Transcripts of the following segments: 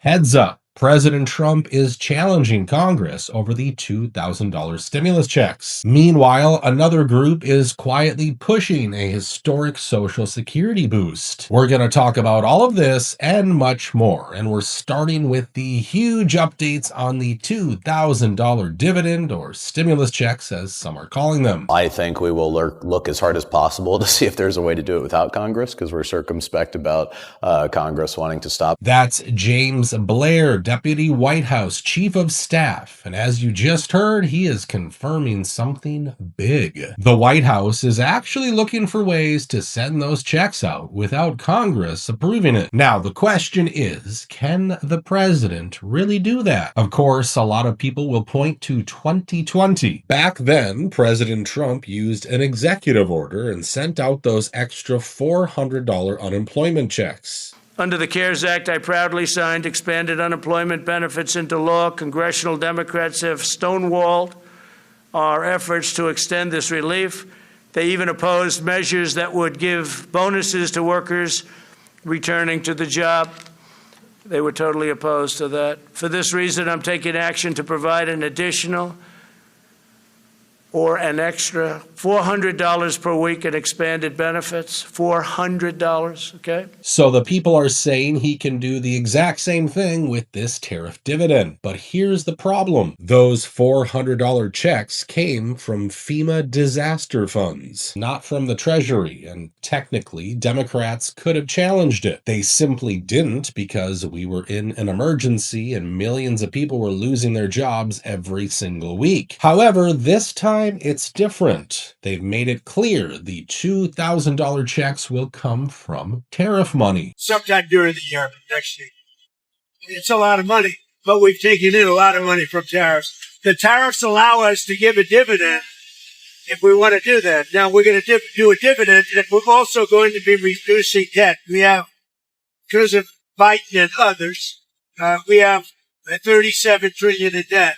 Heads up. President Trump is challenging Congress over the $2,000 stimulus checks. Meanwhile, another group is quietly pushing a historic Social Security boost. We're going to talk about all of this and much more, and we're starting with the huge updates on the $2,000 dividend or stimulus checks, as some are calling them. I think we will look as hard as possible to see if there's a way to do it without Congress, because we're circumspect about Congress wanting to stop. That's James Blair, Deputy White House Chief of Staff, and as you just heard, he is confirming something big. The White House is actually looking for ways to send those checks out without Congress approving it. Now, the question is, can the president really do that? Of course, a lot of people will point to 2020. Back then, President Trump used an executive order and sent out those extra $400 unemployment checks. Under the CARES Act, I proudly signed expanded unemployment benefits into law. Congressional Democrats have stonewalled our efforts to extend this relief. They even opposed measures that would give bonuses to workers returning to the job. They were totally opposed to that. For this reason, I'm taking action to provide an additional or an extra $400 per week in expanded benefits. $400, okay? So the people are saying he can do the exact same thing with this tariff dividend. But here's the problem. Those $400 checks came from FEMA disaster funds, not from the Treasury. And technically, Democrats could have challenged it. They simply didn't because we were in an emergency and millions of people were losing their jobs every single week. However, this time, it's different. They've made it clear the $2,000 checks will come from tariff money. Sometime during the year, next year. It's a lot of money, but we've taken in a lot of money from tariffs. The tariffs allow us to give a dividend if we want to do that. Now, we're going to do a dividend, and we're also going to be reducing debt. We have, because of Biden and others, we have $37 trillion in debt.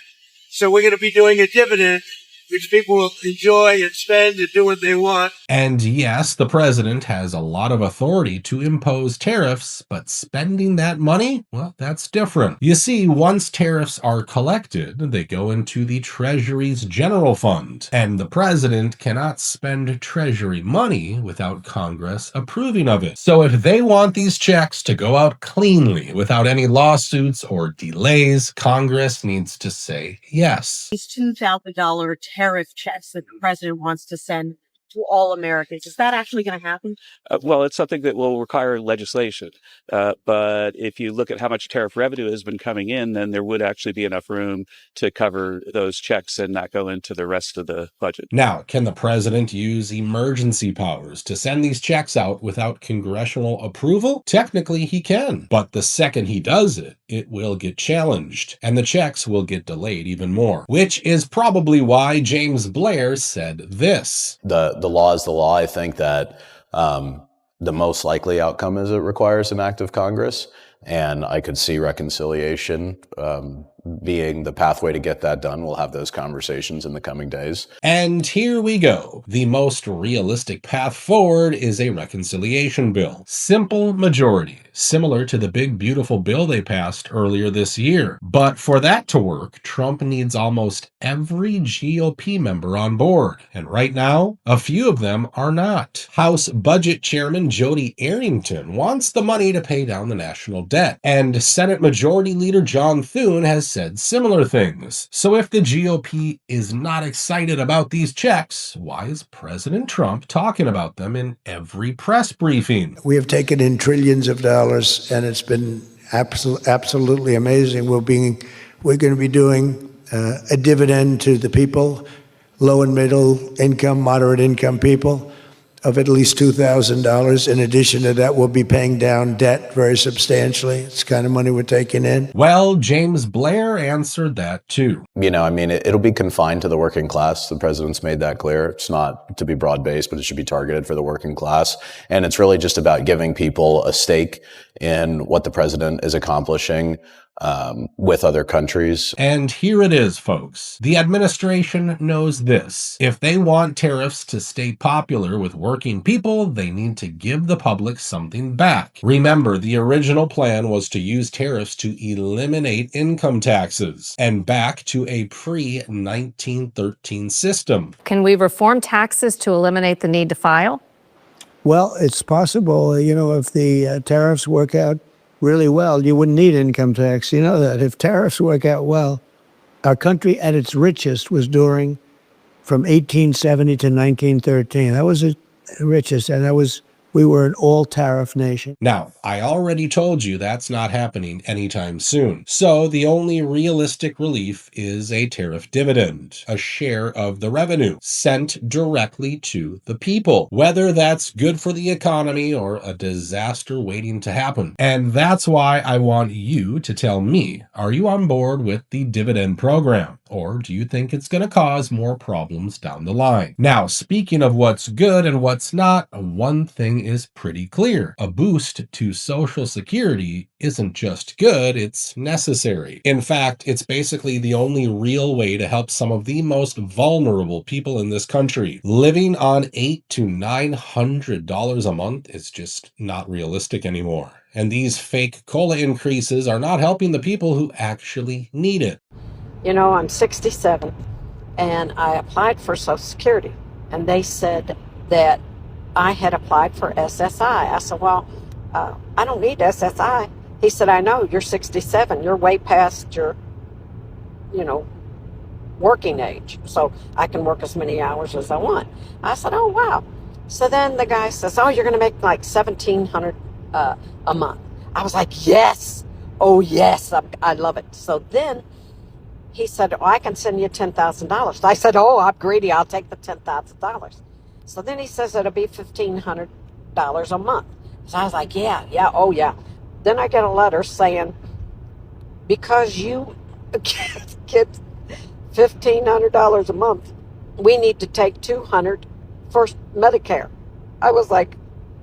So we're going to be doing a dividend which people will enjoy and spend and do what they want. And yes, the president has a lot of authority to impose tariffs, but spending that money, well, that's different. You see, once tariffs are collected, they go into the Treasury's general fund, and the president cannot spend Treasury money without Congress approving of it. So if they want these checks to go out cleanly without any lawsuits or delays, Congress needs to say yes. These $2,000 tariff checks that the president wants to send to all Americans. Is that actually going to happen? Well, it's something that will require legislation. But if you look at how much tariff revenue has been coming in, then there would actually be enough room to cover those checks and not go into the rest of the budget. Now, can the president use emergency powers to send these checks out without congressional approval? Technically, he can. But the second he does it, it will get challenged, and the checks will get delayed even more, which is probably why James Blair said this. The law is the law. I think that the most likely outcome is it requires an act of Congress, and I could see reconciliation being the pathway to get that done. We'll have those conversations in the coming days. And here we go. The most realistic path forward is a reconciliation bill. Simple majority, similar to the big beautiful bill they passed earlier this year. But for that to work, Trump needs almost every GOP member on board. And right now, a few of them are not. House Budget Chairman Jody Arrington wants the money to pay down the national debt. And Senate Majority Leader John Thune has said similar things. So if the GOP is not excited about these checks, why is President Trump talking about them in every press briefing? We have taken in trillions of dollars, and it's been absolutely amazing. We're going to be doing a dividend to the people, low and middle income, moderate income people, of at least $2,000. In addition to that, we'll be paying down debt very substantially. It's the kind of money we're taking in. Well, James Blair answered that too. It'll be confined to the working class. The president's made that clear. It's not to be broad-based, but it should be targeted for the working class. And it's really just about giving people a stake in what the president is accomplishing with other countries. And here it is, folks. The administration knows this. If they want tariffs to stay popular with working people, they need to give the public something back. Remember, the original plan was to use tariffs to eliminate income taxes and back to a pre-1913 system. Can we reform taxes to eliminate the need to file? Well, it's possible, if the tariffs work out really well, you wouldn't need income tax. You know that. If tariffs work out well, our country at its richest was during from 1870 to 1913. That was the richest, and we were an all-tariff nation. Now, I already told you that's not happening anytime soon. So the only realistic relief is a tariff dividend, a share of the revenue sent directly to the people, whether that's good for the economy or a disaster waiting to happen. And that's why I want you to tell me, are you on board with the dividend program? Or do you think it's going to cause more problems down the line? Now, speaking of what's good and what's not, one thing is pretty clear. A boost to Social Security isn't just good, it's necessary. In fact, it's basically the only real way to help some of the most vulnerable people in this country. Living on $800 to $900 a month is just not realistic anymore. And these fake COLA increases are not helping the people who actually need it. You know, I'm 67 and I applied for Social Security, and they said that I had applied for SSI. I said, well, I don't need SSI. He said, I know, you're 67. You're way past your, working age. So I can work as many hours as I want. I said, oh, wow. So then the guy says, oh, you're going to make like $1,700 a month. I was like, yes. Oh, yes. I love it. So then he said, oh, I can send you $10,000. I said, oh, I'm greedy. I'll take the $10,000. So then he says it'll be $1,500 a month. So I was like, yeah, oh, yeah. Then I get a letter saying, because you get $1,500 a month, we need to take $200 for Medicare. I was like,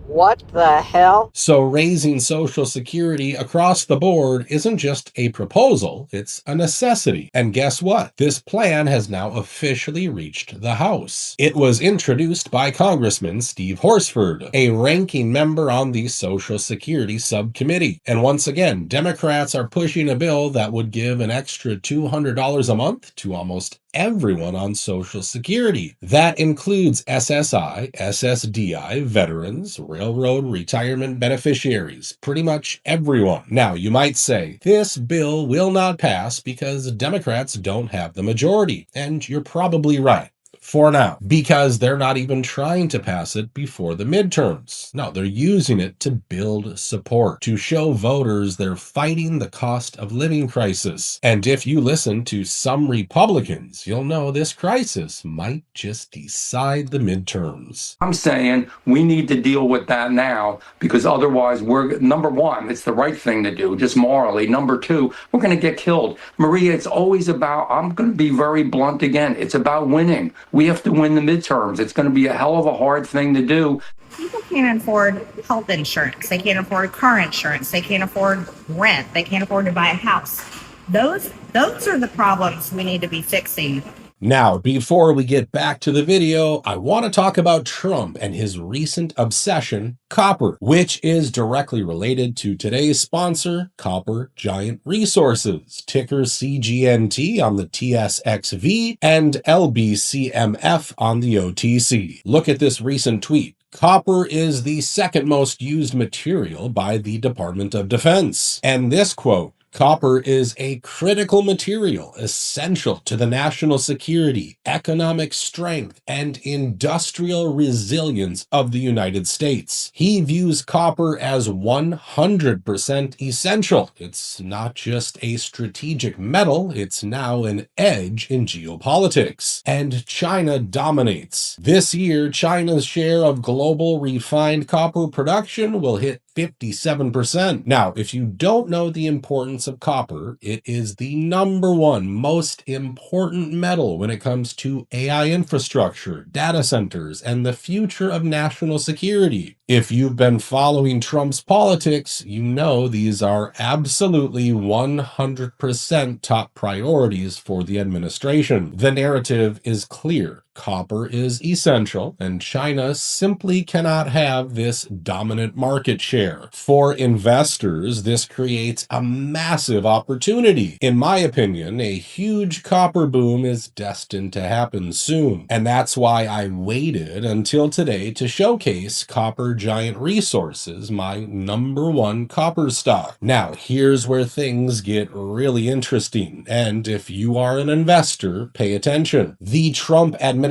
what the hell? So raising Social Security across the board isn't just a proposal, it's a necessity. And guess what? This plan has now officially reached the House. It was introduced by Congressman Steve Horsford, a ranking member on the Social Security Subcommittee. And once again, Democrats are pushing a bill that would give an extra $200 a month to almost everyone on Social Security. That includes SSI, SSDI, veterans, railroad retirement beneficiaries, pretty much everyone. Now, you might say, this bill will not pass because Democrats don't have the majority. And you're probably right. For now, because they're not even trying to pass it before the midterms. No, they're using it to build support, to show voters they're fighting the cost of living crisis. And if you listen to some Republicans, you'll know this crisis might just decide the midterms. I'm saying we need to deal with that now, because otherwise we're, number one, it's the right thing to do, just morally. Number two, we're going to get killed. Maria, it's always about, I'm going to be very blunt again, it's about winning. We have to win the midterms. It's going to be a hell of a hard thing to do. People can't afford health insurance. They can't afford car insurance. They can't afford rent. They can't afford to buy a house. Those are the problems we need to be fixing. Now, before we get back to the video, I want to talk about Trump and his recent obsession, copper, which is directly related to today's sponsor, Copper Giant Resources, ticker CGNT on the TSXV and LBCMF on the OTC. Look at this recent tweet. Copper is the second most used material by the Department of Defense. And this quote, copper is a critical material essential to the national security, economic strength, and industrial resilience of the United States. He views copper as 100% essential. It's not just a strategic metal, it's now an edge in geopolitics. And China dominates. This year, China's share of global refined copper production will hit 57%. Now, if you don't know the importance of copper, it is the number one most important metal when it comes to AI infrastructure, data centers, and the future of national security. If you've been following Trump's politics, you know these are absolutely 100% top priorities for the administration. The narrative is clear. Copper is essential, and China simply cannot have this dominant market share. For investors, this creates a massive opportunity. In my opinion, a huge copper boom is destined to happen soon, and that's why I waited until today to showcase Copper Giant Resources, my #1 copper stock. Now, here's where things get really interesting, and if you are an investor, pay attention. The Trump administration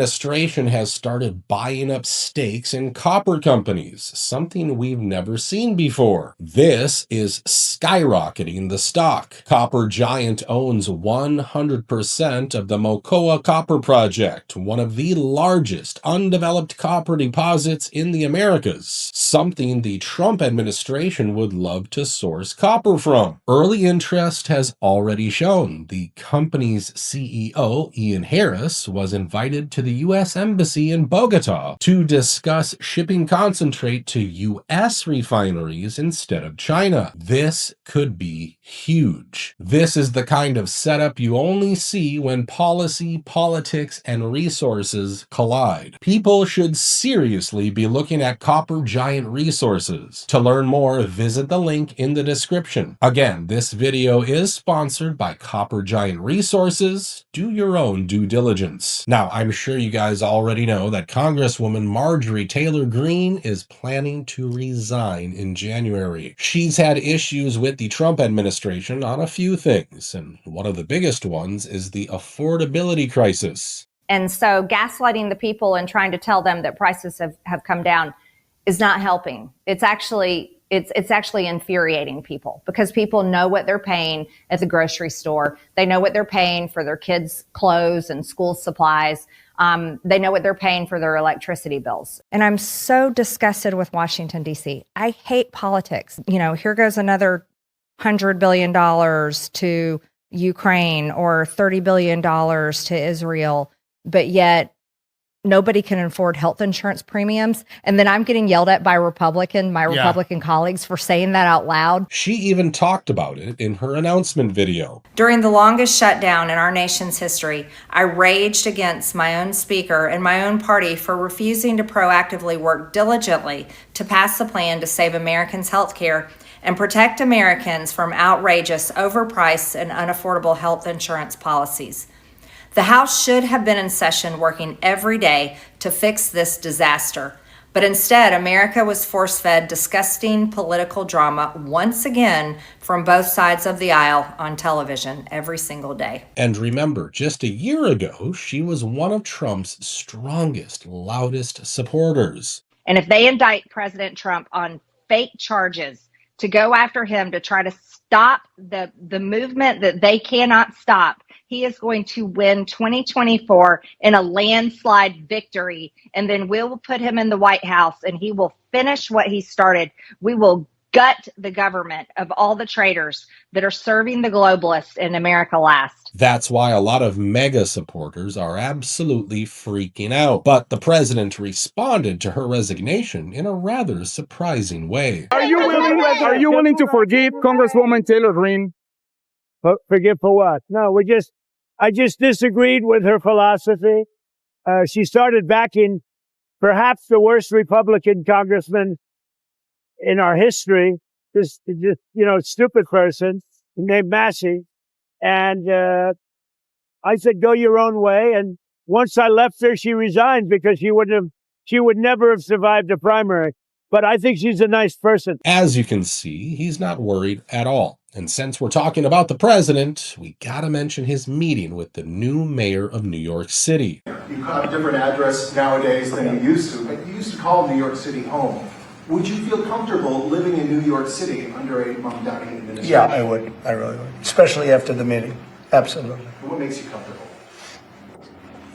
has started buying up stakes in copper companies, something we've never seen before. This is skyrocketing the stock. Copper Giant owns 100% of the Mocoa Copper Project, one of the largest undeveloped copper deposits in the Americas, something the Trump administration would love to source copper from. Early interest has already shown. The company's CEO, Ian Harris, was invited to the U.S. Embassy in Bogota to discuss shipping concentrate to U.S. refineries instead of China. This could be huge. This is the kind of setup you only see when policy, politics, and resources collide. People should seriously be looking at Copper Giant Resources. To learn more, visit the link in the description. Again, this video is sponsored by Copper Giant Resources. Do your own due diligence. Now, I'm sure you guys already know that Congresswoman Marjorie Taylor Greene is planning to resign in January. She's had issues with the Trump administration on a few things, and one of the biggest ones is the affordability crisis. And so gaslighting the people and trying to tell them that prices have come down is not helping. It's actually infuriating people, because people know what they're paying at the grocery store. They know what they're paying for their kids' clothes and school supplies. They know what they're paying for their electricity bills. And I'm so disgusted with Washington, D.C. I hate politics. You know, here goes another $100 billion to Ukraine or $30 billion to Israel, but yet nobody can afford health insurance premiums. And then I'm getting yelled at by Republican colleagues for saying that out loud. She even talked about it in her announcement video. During the longest shutdown in our nation's history, I raged against my own speaker and my own party for refusing to proactively work diligently to pass the plan to save Americans' health care and protect Americans from outrageous, overpriced, and unaffordable health insurance policies. The House should have been in session working every day to fix this disaster. But instead, America was force-fed disgusting political drama once again from both sides of the aisle on television every single day. And remember, just a year ago, she was one of Trump's strongest, loudest supporters. And if they indict President Trump on fake charges to go after him to try to stop the movement that they cannot stop, he is going to win 2024 in a landslide victory. And then we will put him in the White House and he will finish what he started. We will gut the government of all the traitors that are serving the globalists in America last. That's why a lot of mega supporters are absolutely freaking out. But the president responded to her resignation in a rather surprising way. Are you willing to forgive Congresswoman Taylor Greene? Forgive for what? No, I just disagreed with her philosophy. She started backing perhaps the worst Republican congressman in our history, just stupid person named Massey. And I said, go your own way. And once I left her, she resigned because she would never have survived a primary. But I think she's a nice person. As you can see, he's not worried at all. And since we're talking about the president, we gotta mention his meeting with the new mayor of New York City. You have a different address nowadays than you used to, but you used to call New York City home. Would you feel comfortable living in New York City under a Mamdani administration? Yeah, I would. I really would. Especially after the meeting. Absolutely. What makes you comfortable?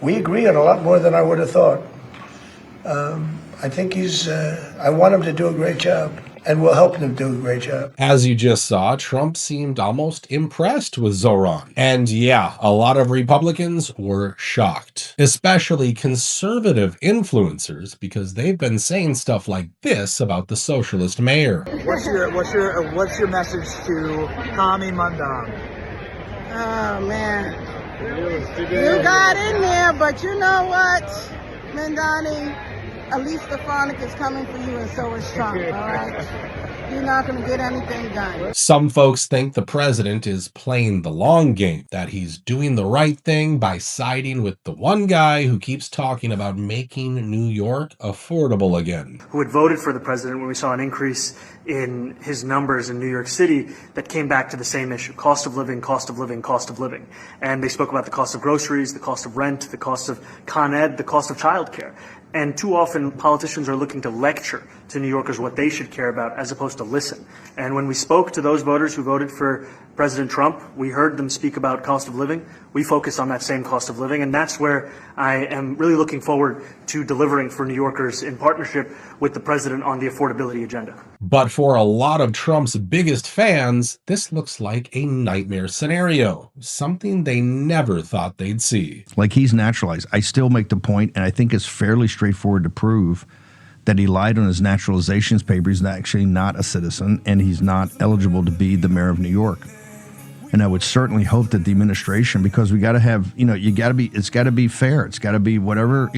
We agree on a lot more than I would have thought. I think I want him to do a great job. and we'll help them do a great job. As you just saw, Trump seemed almost impressed with Zoran. And yeah, a lot of Republicans were shocked, especially conservative influencers, because they've been saying stuff like this about the socialist mayor. What's your message to Tommy Mundon? Oh man, you got in there, but you know what, Mandani, at least Stefanik is coming for you, and so is Trump. All right. You're not going to get anything done. Some folks think the president is playing the long game, that he's doing the right thing by siding with the one guy who keeps talking about making New York affordable again. Who had voted for the president when we saw an increase in his numbers in New York City that came back to the same issue: cost of living, cost of living, cost of living. And they spoke about the cost of groceries, the cost of rent, the cost of Con Ed, the cost of childcare. And too often politicians are looking to lecture to New Yorkers what they should care about as opposed to listen. And when we spoke to those voters who voted for President Trump, we heard them speak about cost of living. We focus on that same cost of living, and that's where I am really looking forward to delivering for New Yorkers in partnership with the president on the affordability agenda. But for a lot of Trump's biggest fans, this looks like a nightmare scenario, something they never thought they'd see. Like, he's naturalized. I still make the point, and I think it's fairly straightforward to prove that he lied on his naturalizations paper. He's actually not a citizen, and he's not eligible to be the mayor of New York. And I would certainly hope that the administration, because we got to have, it's got to be fair. It's got to be whatever,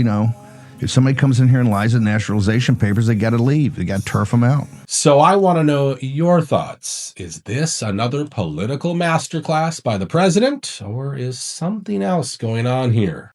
if somebody comes in here and lies on naturalization papers, they got to leave. They got to turf them out. So I want to know your thoughts. Is this another political masterclass by the president, or is something else going on here?